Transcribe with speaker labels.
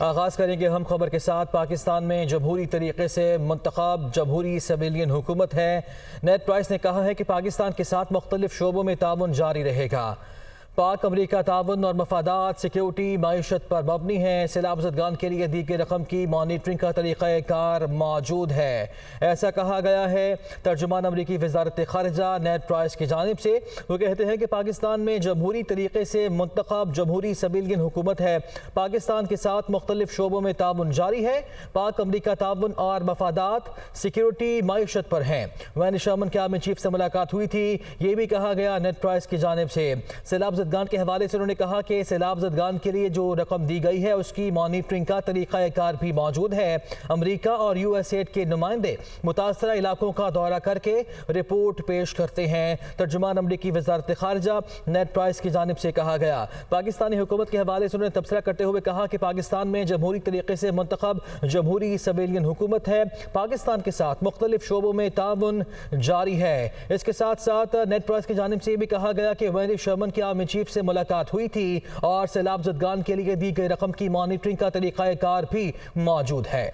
Speaker 1: آغاز کریں گے ہم خبر کے ساتھ۔ پاکستان میں جمہوری طریقے سے منتخب جمہوری سویلین حکومت ہے۔ نیڈ پرائس نے کہا ہے کہ پاکستان کے ساتھ مختلف شعبوں میں تعاون جاری رہے گا۔ پاک امریکہ تعاون اور مفادات سیکیورٹی معیشت پر مبنی ہے۔ سیلاب زدگان کے لیے دی گئی رقم کی مانیٹرنگ کا طریقہ کار موجود ہے، ایسا کہا گیا ہے۔ ترجمان امریکی وزارت خارجہ نیڈ پرائس کی جانب سے وہ کہتے ہیں کہ پاکستان میں جمہوری طریقے سے منتخب جمہوری سویلین حکومت ہے۔ پاکستان کے ساتھ مختلف شعبوں میں تعاون جاری ہے۔ پاک امریکہ تعاون اور مفادات سیکیورٹی معیشت پر ہیں۔ وین شرمن کے آرمی چیف سے ملاقات ہوئی تھی، یہ بھی کہا گیا نیڈ پرائس کی جانب سے۔ سیلاب زدگان کے حوالے سے انہوں نے کہا کہ سیلاب زدگان کے لیے جو رقم دی گئی ہے اس کی مانیٹرنگ کا طریقہ کار بھی موجود ہے۔ امریکہ اور یو ایس ایڈ کے نمائندے متاثرہ علاقوں کا دورہ کر کے رپورٹ پیش کرتے ہیں۔ ترجمان امریکی وزارت خارجہ نیڈ پرائس کی جانب سے کہا گیا۔ پاکستانی حکومت کے حوالے سے انہوں نے تبصرہ کرتے ہوئے کہا کہ پاکستان میں جمہوری طریقے سے منتخب جمہوری سویلین حکومت ہے۔ پاکستان کے ساتھ مختلف شعبوں میں تعاون جاری ہے۔ اس کے ساتھ ساتھ نیڈ پرائس کی جانب سے یہ بھی کہا گیا کہ وین شرمن کے آرمی چیف سے ملاقات ہوئی تھی اور سیلاب زدگان کے لیے دی گئی رقم کی مانیٹرنگ کا طریقہ کار بھی موجود ہے۔